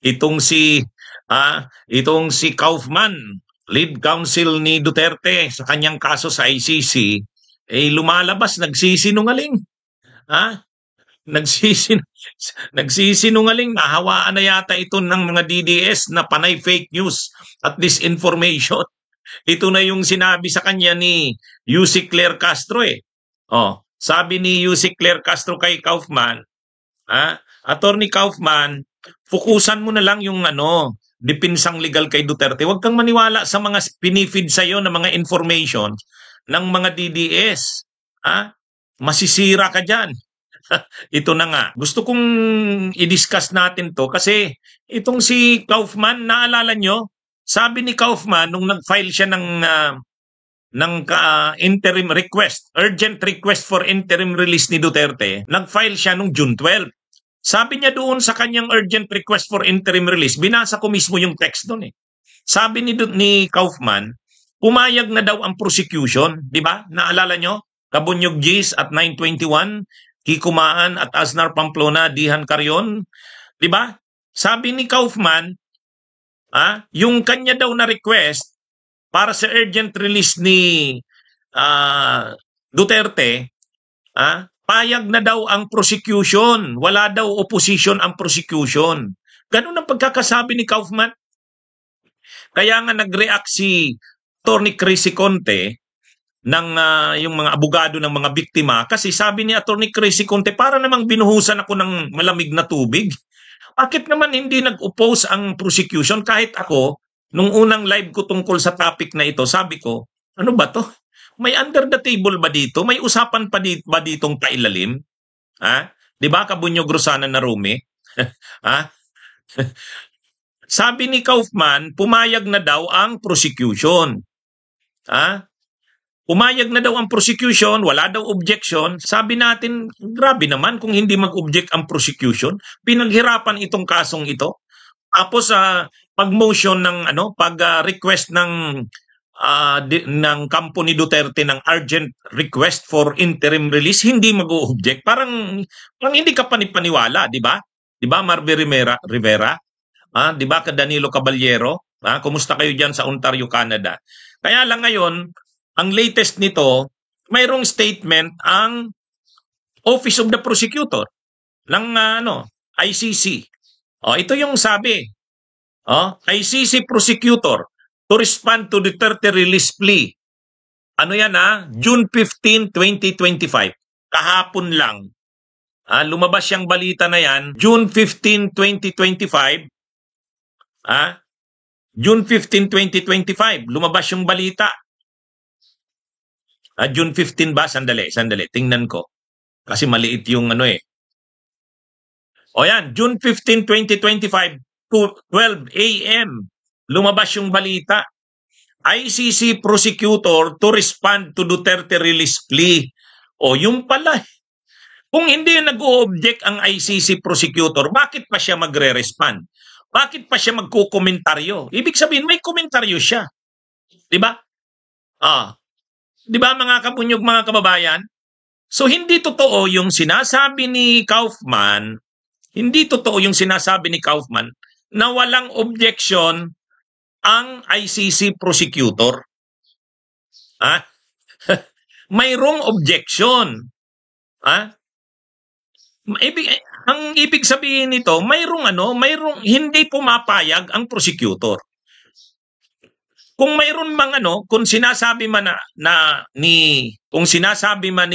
Itong si Kaufman, lead counsel ni Duterte sa kanyang kaso sa ICC, lumalabas nagsisinungaling. Nagsisinungaling, nahawaan na yata ito ng mga DDS na panay fake news at disinformation. Ito na yung sinabi sa kanya ni Yussi Claire Castro sabi ni Yussi Claire Castro kay Kaufman, Attorney Kaufman, fokusan mo na lang yung depinsang legal kay Duterte. Huwag kang maniwala sa mga pinifeed sa'yo na mga information ng mga DDS. Masisira ka dyan. Ito na nga. Gusto kong i-discuss natin to kasi itong si Kaufman, naalala nyo, sabi ni Kaufman nung nag-file siya ng interim request, urgent request for interim release ni Duterte, nag-file siya nung June 12. Sabi niya doon sa kanyang urgent request for interim release, binasa ko mismo yung text doon Sabi ni Kaufman, pumayag na daw ang prosecution, di ba? Naalala nyo? Kabunyog Gis at 921, Kikumaan at Asnar Pamplona, Dihan Carrion, di ba? Sabi ni Kaufman, yung kanya daw na request para sa urgent release ni Duterte, payag na daw ang prosecution. Wala daw opposition ang prosecution. Ganun ang pagkakasabi ni Kaufman. Kaya nga nag-react si Atty. Crisy Conte ng yung mga abogado ng mga biktima kasi sabi ni Atty. Crisy Conte, para namang binuhusan ako ng malamig na tubig. Bakit naman hindi nag-oppose ang prosecution? Kahit ako, nung unang live ko tungkol sa topic na ito, sabi ko, ano ba to? May under the table ba dito? May usapan pa ba ditong pailalim? Di ba, Kabunyog Rosana na Rumi? Sabi ni Kaufman, pumayag na daw ang prosecution. Pumayag na daw ang prosecution, wala daw objection. Sabi natin, grabe naman kung hindi mag-object ang prosecution. Pinaghirapan itong kasong ito. Tapos pag-motion ng pag-request ng kampo ni Duterte ng urgent request for interim release, hindi mag-object. Parang hindi ka panipaniwala, di ba? Di ba, Marby Rivera? Di ba, Danilo Caballero? Kumusta kayo dyan sa Ontario, Canada? Kaya lang ngayon, ang latest nito, mayroong statement ang Office of the Prosecutor ng ICC. Ito yung sabi. ICC Prosecutor to respond to Duterte release plea. Ano yan June 15, 2025. Kahapon lang. Lumabas yung balita na yan. June 15, 2025. June 15, 2025. Lumabas yung balita. June 15 ba? Sandali. Tingnan ko. Kasi maliit yung yan, June 15, 2025 to 12 a.m. Lumabas yung balita. ICC prosecutor to respond to Duterte release plea. Yung pala. Kung hindi nag-o-object ang ICC prosecutor, bakit pa siya magre-respond? Bakit pa siya magkukomentaryo? Ibig sabihin, may komentaryo siya. Diba? Diba mga kabunyog, mga kababayan? So hindi totoo yung sinasabi ni Kaufman, na walang objection ang ICC prosecutor. Mayroong objection. Ang ibig sabihin nito, mayroong hindi pumapayag ang prosecutor. Kung mayroon kung sinasabi man ni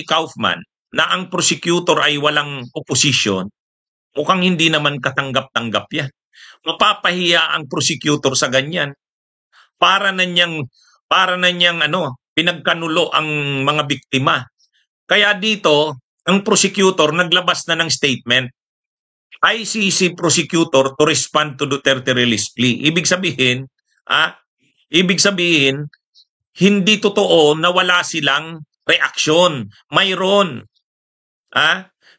Kaufman na ang prosecutor ay walang opposition, mukhang hindi naman katanggap-tanggap yan. Mapapahiya ang prosecutor sa ganyan. Para na niyang pinagkanulo ang mga biktima. Kaya dito, ang prosecutor naglabas na ng statement. ICC prosecutor to respond to Duterte release plea. Ibig sabihin, hindi totoo na wala silang reaksyon. Mayroon.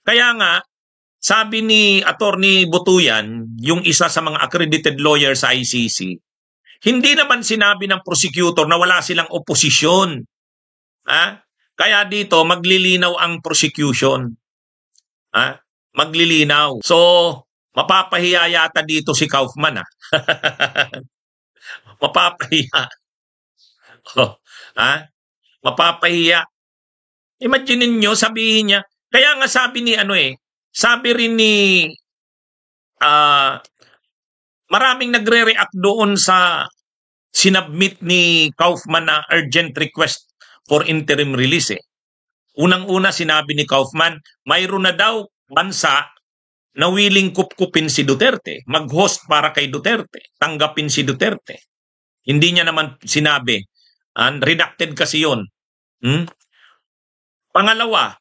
Kaya nga, sabi ni Attorney Butuyan, yung isa sa mga accredited lawyer sa ICC, hindi naman sinabi ng prosecutor na wala silang oposisyon. Kaya dito, maglilinaw ang prosecution. Maglilinaw. So, Mapapahiya yata dito si Kaufman, ah. Mapapahiya. Oh, ah, mapapahiya. Imagine niyo sabihin niya, kaya nga sabi ni ano eh, sabi rin ni ah, maraming nagre-react doon sa sinubmit ni Kaufman na urgent request for interim release eh. Unang-una sinabi ni Kaufman, mayroon na daw bansa na willing kupkupin si Duterte, mag-host para kay Duterte, tanggapin si Duterte. Hindi niya naman sinabi, redacted kasi yun. Pangalawa,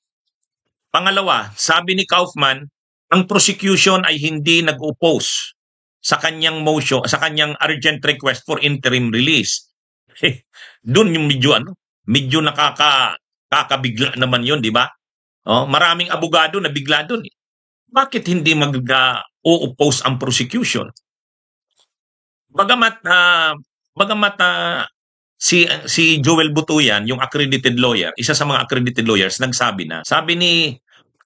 sabi ni Kaufman, ang prosecution ay hindi nag-oppose sa kanyang motion, sa kanyang urgent request for interim release. Doon yung medyo nakakabigla naman yun, di ba? Oh, maraming abogado na bigla doon. Bakit hindi mag-oppose ang prosecution? Bagamat si Joel Butuyan, yung accredited lawyer, isa sa mga accredited lawyers, nagsabi na, sabi ni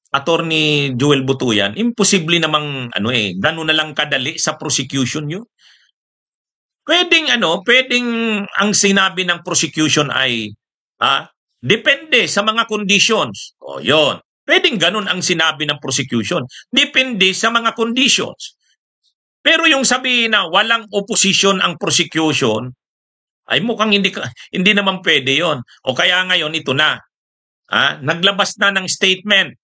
Attorney Joel Butuyan, imposible namang gano'n na lang kadali sa prosecution yun. Pwedeng ang sinabi ng prosecution ay depende sa mga conditions. O yon. Pwedeng ganun ang sinabi ng prosecution. Depende sa mga conditions. Pero yung sabihin na walang opposition ang prosecution, ay mukhang hindi naman pwede yon. O kaya ngayon ito na. Naglabas na ng statement,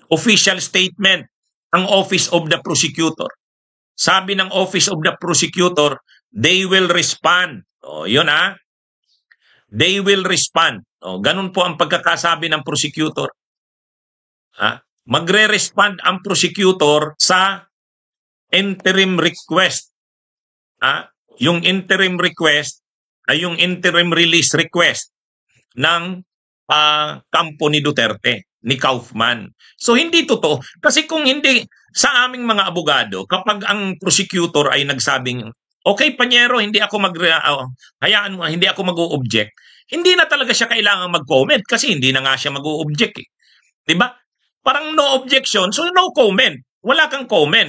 official statement, ang Office of the Prosecutor. Sabi ng Office of the Prosecutor, they will respond. O yun they will respond. O, ganun po ang pagkakasabi ng prosecutor. Magre-respond ang prosecutor sa interim request. Yung interim request ay yung interim release request ng kampo ni Duterte, ni Kaufman. So hindi totoo. Kasi kung hindi, sa aming mga abogado, kapag ang prosecutor ay nagsabing, okay, Panyero, hindi ako hayaan mo, hindi ako mag-o-object, hindi na talaga siya kailangan mag-comment kasi hindi na nga siya mag-o-object eh. Diba? Parang no objection, so no comment. Wala kang comment.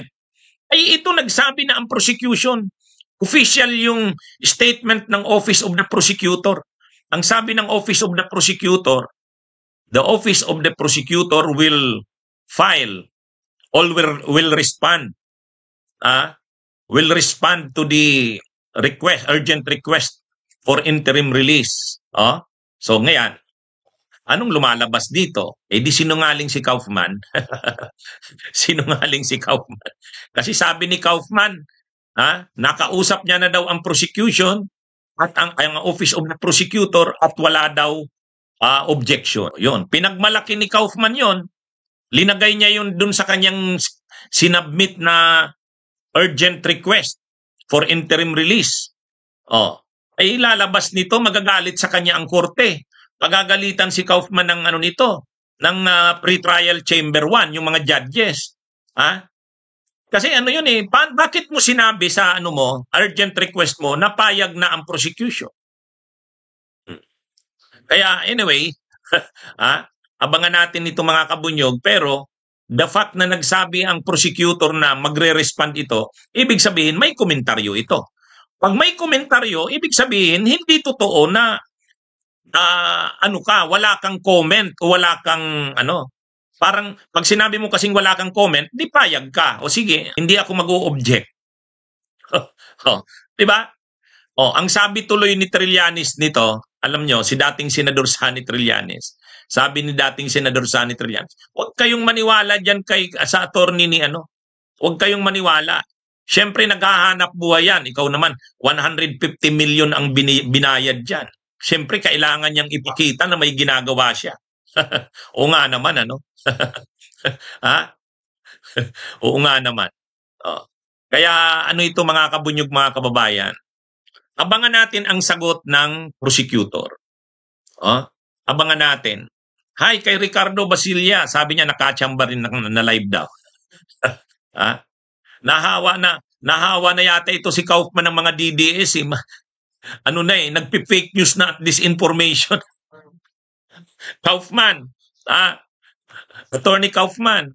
Ay ito nagsabi na ang prosecution. Official yung statement ng Office of the Prosecutor. Ang sabi ng Office of the Prosecutor, the Office of the Prosecutor will file or will respond to the request, urgent request for interim release. So ngayon, anong lumalabas dito? Di sinungaling si Kaufman. Sinungaling si Kaufman. Kasi sabi ni Kaufman, nakausap niya na daw ang prosecution at ang Office of the Prosecutor at wala daw objection. Yun. Pinagmalaki ni Kaufman yon. Linagay niya yun dun sa kanyang sinubmit na urgent request for interim release. Ay lalabas nito, magagalit sa kanya ang korte. Pagagalitan si Kaufman ng ng pre-trial chamber 1, yung mga judges. Kasi yun bakit mo sinabi sa urgent request mo, napayag na ang prosecution? Kaya anyway, abangan natin ito mga kabunyog, pero the fact na nagsabi ang prosecutor na magre-respond ito, ibig sabihin may komentaryo ito. Pag may komentaryo, ibig sabihin hindi totoo na wala kang comment o wala kang parang pag sinabi mo kasing wala kang comment, di payag ka. O sige, hindi ako mag-o-object. Diba? Ang sabi tuloy ni Trillanes nito, alam nyo, si dating Senador Sani Trillanes, sabi ni dating Senador Sani Trillanes, huwag kayong maniwala dyan sa attorney ni huwag kayong maniwala. Siyempre naghahanap buhay yan. Ikaw naman, 150 million ang binayad dyan. Siyempre kailangan niyang ipakita na may ginagawa siya. O nga naman, Oo nga naman. Kaya ito mga kabunyog, mga kababayan, abangan natin ang sagot ng prosecutor. Abangan natin. Hi kay Ricardo Basilla, sabi niya nakachamba rin na live daw. Nahawa na yata ito si Kaufman ng mga DDS. Nagpi-fake news na at disinformation. Kaufman, Attorney Kaufman,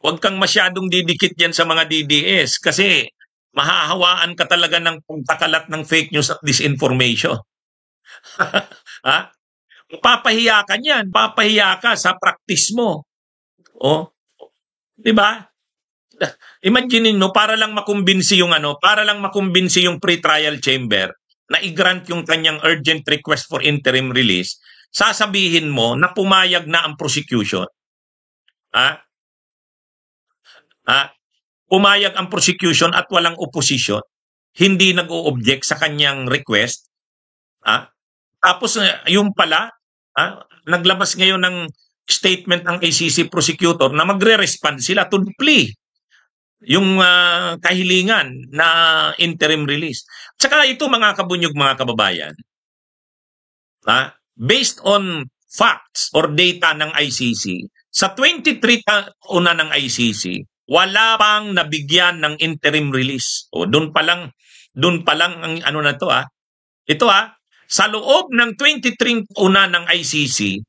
Huwag kang masyadong didikit diyan sa mga DDS kasi mahahawaan ka talaga ng pagkakalat ng fake news at disinformation. Ha? Papahiya ka niyan, papahiya ka sa practice mo. Oh, 'di ba? Imagine no, para lang makumbinsi yung pre-trial chamber na i-grant yung kanyang urgent request for interim release, sasabihin mo na pumayag na ang prosecution. Ha? Ha? Pumayag ang prosecution at walang opposition. Hindi nag-o-object sa kanyang request. Ha? Tapos yung pala, naglabas ngayon ng statement ng ACC prosecutor na magre-respond sila to the plea. Yung kahilingan na interim release. Tsaka ito mga kabunyog, mga kababayan, based on facts or data ng ICC, sa 23 una ng ICC, wala pang nabigyan ng interim release. O doon pa lang ang ano na to Ito sa loob ng 23 una ng ICC,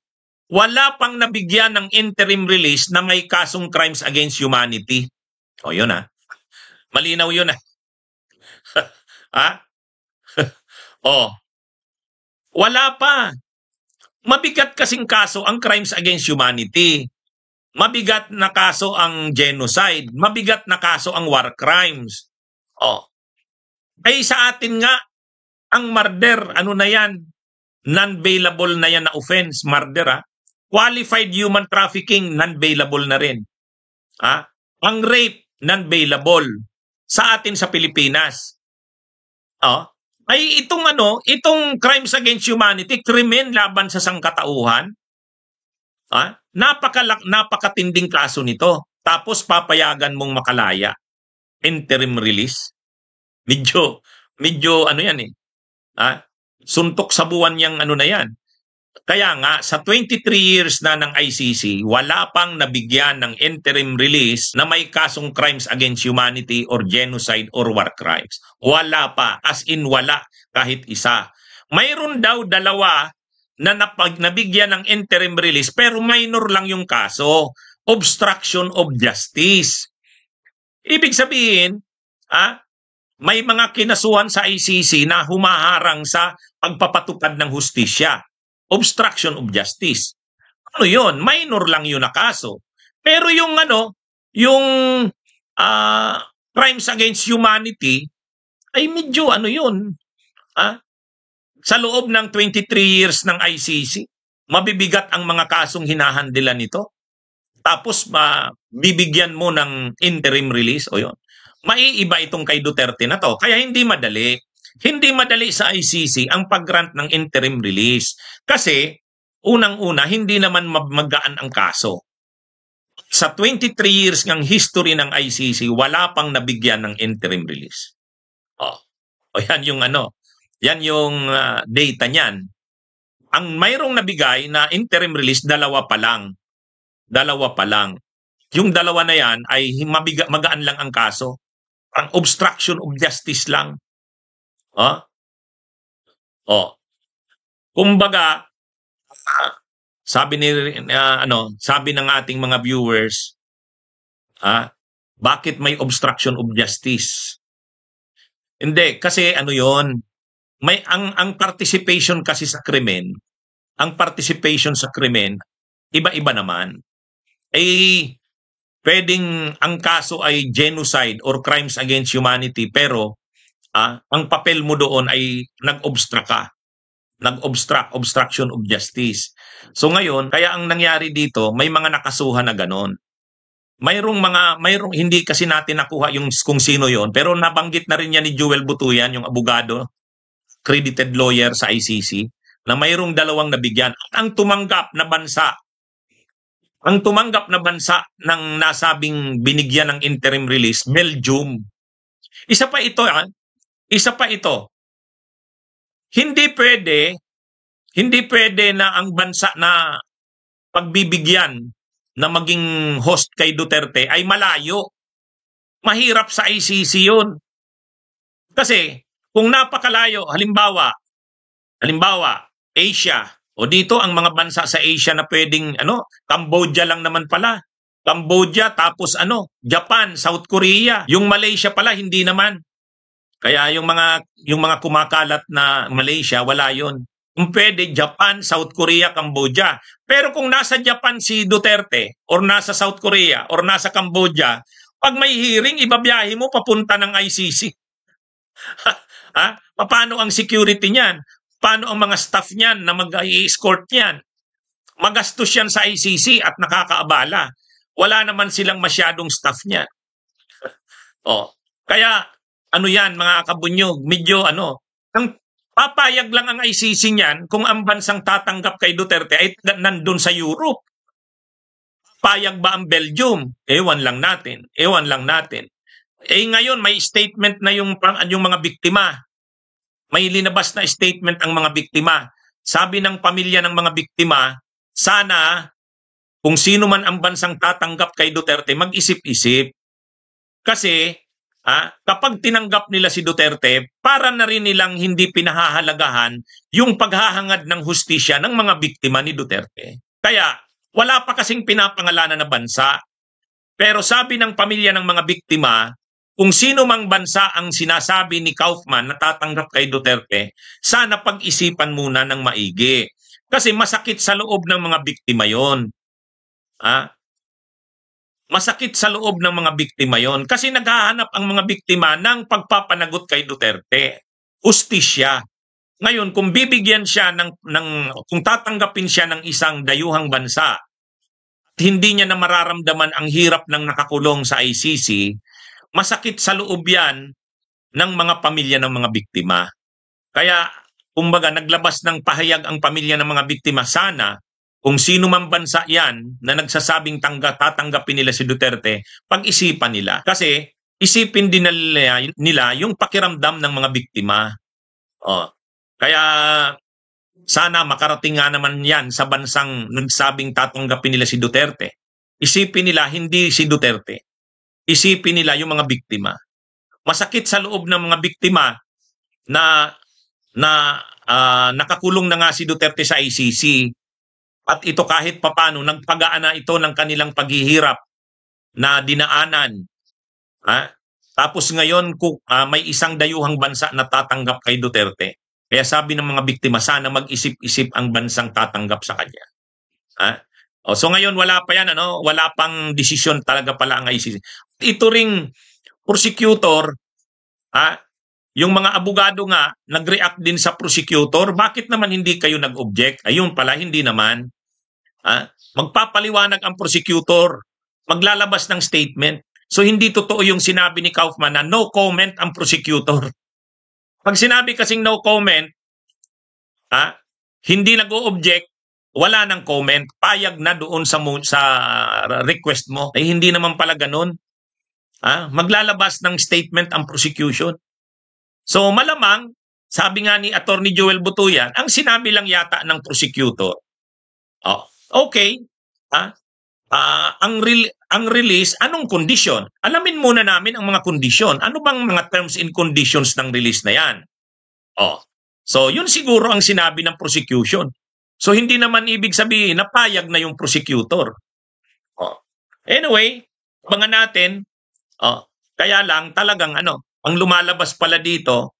wala pang nabigyan ng interim release na may kasong crimes against humanity. O yun malinaw yun wala pa. Mabigat kasing kaso ang crimes against humanity. Mabigat na kaso ang genocide. Mabigat na kaso ang war crimes. Ay sa atin nga, ang murder, ano na yan? Non-bailable na yan na offense, murder Qualified human trafficking, non-bailable na rin. Ang rape, non-bailable. Sa atin sa Pilipinas. Ay itong crimes against humanity, krimen laban sa sangkatauhan, napakatinding kaso nito. Tapos papayagan mong makalaya. Interim release. Medyo ano yan suntok sa buwan yang ano na yan. Kaya nga, sa 23 years na ng ICC, wala pang nabigyan ng interim release na may kasong crimes against humanity or genocide or war crimes. Wala pa. As in wala. Kahit isa. Mayroon daw dalawa na nabigyan ng interim release pero minor lang yung kaso. Obstruction of justice. Ibig sabihin, may mga kinasuhan sa ICC na humaharang sa pagpapatupad ng hustisya. Obstruction of justice. Ano yun? Minor lang yun na kaso. Pero yung crimes against humanity, ay medyo yun. Sa loob ng 23 years ng ICC, mabibigat ang mga kasong hinahandilan nito. Tapos bibigyan mo ng interim release. O yun. Maiiba itong kay Duterte na to. Kaya hindi madali. Hindi madali sa ICC ang pag-grant ng interim release. Kasi, unang-una, hindi naman magaan ang kaso. Sa 23 years ng history ng ICC, wala pang nabigyan ng interim release. Yan yung yan yung data niyan. Ang mayroong nabigay na interim release, dalawa pa lang. Yung dalawa na yan ay magaan lang ang kaso. Ang obstruction of justice lang. Kumbaga, sabi ng ating mga viewers, bakit may obstruction of justice? Hindi, kasi yon, may ang participation kasi sa krimen, iba-iba naman. Pwedeng ang kaso ay genocide or crimes against humanity, pero ang papel mo doon ay obstruction of justice. So ngayon, kaya ang nangyari dito, may mga nakasuhan na ganon. Mayroong hindi kasi natin nakuha yung kung sino yon, pero nabanggit na rin yan ni Joel Butuyan, yung abogado, credited lawyer sa ICC, na mayroong dalawang nabigyan. At ang tumanggap na bansa ng nasabing binigyan ng interim release, Belgium. Isa pa ito. Hindi pwede na ang bansa na pagbibigyan na maging host kay Duterte ay malayo. Mahirap sa ICC yun. Kasi kung napakalayo, halimbawa, Asia, o dito ang mga bansa sa Asia na pwedeng, Cambodia lang naman pala. Cambodia, tapos Japan, South Korea. Yung Malaysia pala, hindi naman. Kaya yung mga kumakalat na Malaysia, wala yon. Kung pwede, Japan, South Korea, Cambodia. Pero kung nasa Japan si Duterte, or nasa South Korea, or nasa Cambodia, pag may hearing, ibabiyahe mo papunta ng ICC. Ha? Paano ang security niyan? Paano ang mga staff niyan na mag-i-escort niyan? Magastos yan sa ICC at nakakaabala. Wala naman silang masyadong staff niyan. Kaya yan mga kabunyog, medyo ang papayag lang ang ICC niyan kung ang bansang tatanggap kay Duterte ay nandun sa Europe. Payag ba ang Belgium? Ewan lang natin. Ngayon may statement na yung mga biktima. May linabas na statement ang mga biktima. Sabi ng pamilya ng mga biktima, sana kung sino man ang bansang tatanggap kay Duterte, mag-isip-isip. Kasi kapag tinanggap nila si Duterte, para na rin nilang hindi pinahahalagahan yung paghahangad ng hustisya ng mga biktima ni Duterte. Kaya wala pa kasing pinapangalanan na bansa. Pero sabi ng pamilya ng mga biktima, kung sino mang bansa ang sinasabi ni Kaufman na tatanggap kay Duterte, sana pag-isipan muna ng maigi. Kasi masakit sa loob ng mga biktima yon. Masakit sa loob ng mga biktima yon. Kasi naghahanap ang mga biktima ng pagpapanagot kay Duterte. Hustisya. Ngayon, kung bibigyan siya kung tatanggapin siya ng isang dayuhang bansa, at hindi niya na mararamdaman ang hirap ng nakakulong sa ICC, masakit sa loob yan ng mga pamilya ng mga biktima. Kaya, kumbaga, naglabas ng pahayag ang pamilya ng mga biktima. Sana, kung sino man bansa yan na nagsasabing tatanggapin nila si Duterte, pag-isipan nila. Kasi, isipin din nila yung pakiramdam ng mga biktima. Kaya, sana makarating nga naman yan sa bansang nagsabing tatanggapin nila si Duterte. Isipin nila, hindi si Duterte. Isipin nila yung mga biktima. Masakit sa loob ng mga biktima na nakakulong na nga si Duterte sa ICC at ito kahit papano nagpagaan na ito ng kanilang paghihirap na dinaanan. Tapos ngayon may isang dayuhang bansa na tatanggap kay Duterte. Kaya sabi ng mga biktima, sana mag-isip-isip ang bansang tatanggap sa kanya. So ngayon wala pa yan, wala pang desisyon talaga pala ang ICC. Ito ring prosecutor, yung mga abogado nga nag-react din sa prosecutor, bakit naman hindi kayo nag-object? Ayun pala, hindi naman. Magpapaliwanag ang prosecutor, maglalabas ng statement. So hindi totoo yung sinabi ni Kaufman na no comment ang prosecutor. Pag sinabi kasing no comment, hindi nag-o-object, wala nang comment, payag na doon sa request mo. Hindi naman pala ganun. Maglalabas ng statement ang prosecution. So malamang, sabi nga ni Attorney Joel Butuyan, ang sinabi lang yata ng prosecutor, okay, ang release, anong kondisyon? Alamin muna namin ang mga kondisyon. Ano bang mga terms and conditions ng release na yan? So yun siguro ang sinabi ng prosecution. So hindi naman ibig sabihin na payag na yung prosecutor. Anyway, abangan natin. Kaya lang talagang ang lumalabas pala dito,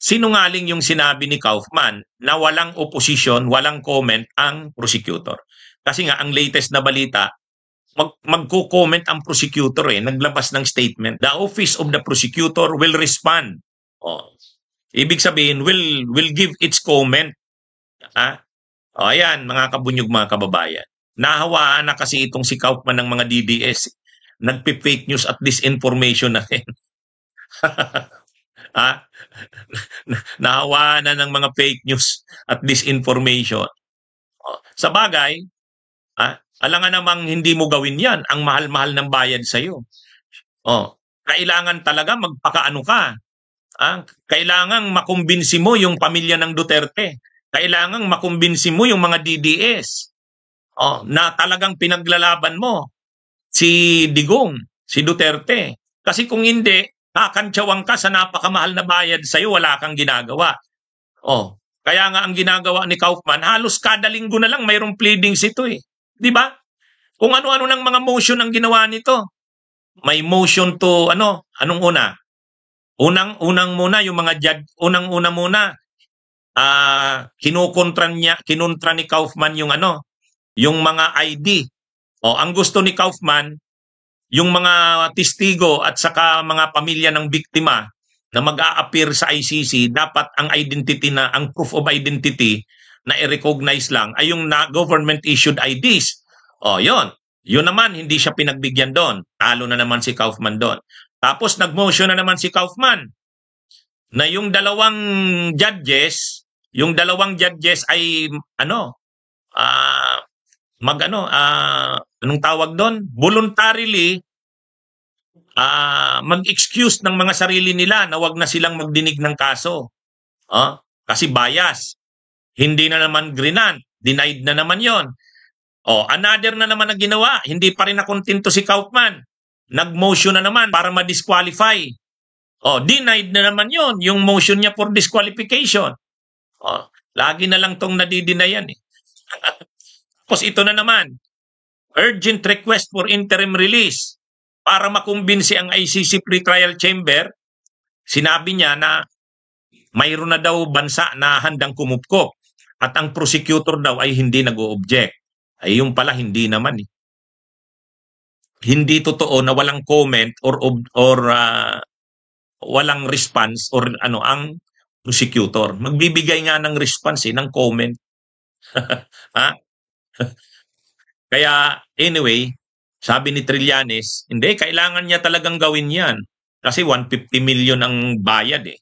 sinungaling yung sinabi ni Kaufman na walang opposition, walang comment ang prosecutor. Kasi nga ang latest na balita, magko-comment ang prosecutor naglabas ng statement. The office of the prosecutor will respond. Ibig sabihin will give its comment. Ayan mga kabunyog, mga kababayan. Nahawaan na kasi itong si Kaufman ng mga DDS. Nagpi-fake news at disinformation na rin. Nahawaan na ng mga fake news at disinformation. Sa bagay, alangan namang hindi mo gawin yan. Ang mahal-mahal ng bayad sa'yo. Kailangan talaga magpakaano ka. Kailangan makumbinsi mo yung pamilya ng Duterte. Kailangan makumbinsi mo yung mga DDS. Na talagang pinaglalaban mo si Digong, si Duterte. Kasi kung hindi, kakantsawan ka sa napakamahal na bayad sa'yo, wala kang ginagawa. Kaya nga ang ginagawa ni Kaufman, halos kada linggo na lang mayroong pleadings ito . Di ba? Kung ano-ano ng mga motion ang ginawa nito. May motion to anong una? Unang muna yung mga judge, unang-una muna kinontra ni Kaufman yung yung mga ID. Ang gusto ni Kaufman, yung mga testigo at saka mga pamilya ng biktima na mag-a-appear sa ICC, dapat ang proof of identity na i-recognize lang ay yung government issued IDs. Yun naman, hindi siya pinagbigyan doon. Talo na naman si Kaufman doon. Tapos nag-motion na naman si Kaufman na yung dalawang judges ay anong tawag doon? Voluntarily mag-excuse ng mga sarili nila na wag na silang magdinig ng kaso. Kasi bias. Hindi na naman grinant. Denied na naman yon. Another na naman ang ginawa. Hindi pa rin nakontento si Kaufman. Nag-motion na naman para ma-disqualify. Denied na naman yon, yung motion niya for disqualification. Lagi na lang tong nadidinayan eh. Tapos ito na naman, urgent request for interim release para makumbinsi ang ICC Pretrial Chamber. Sinabi niya na mayroon na daw bansa na handang kumupkop at ang prosecutor daw ay hindi nag-o-object. Ay yung pala hindi naman eh. Hindi totoo na walang comment or walang response or ang prosecutor. Magbibigay nga ng response ng comment. Kaya anyway, sabi ni Trillanes, hindi, kailangan niya talagang gawin yan. Kasi 150 million ang bayad eh.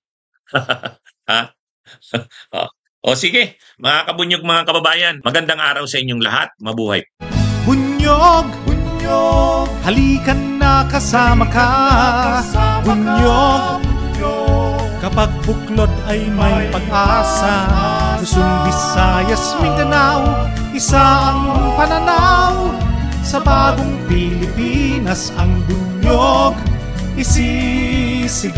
Sige, mga kabunyog, mga kababayan, magandang araw sa inyong lahat. Mabuhay. Bunyog, bunyog, halikan na kasama ka. Bunyog, kapag buklod ay may pag-asa. Luzon, Visayas, Mindanao, isa ang pananaw. Sa bagong Pilipinas ang bunyog isisigaw.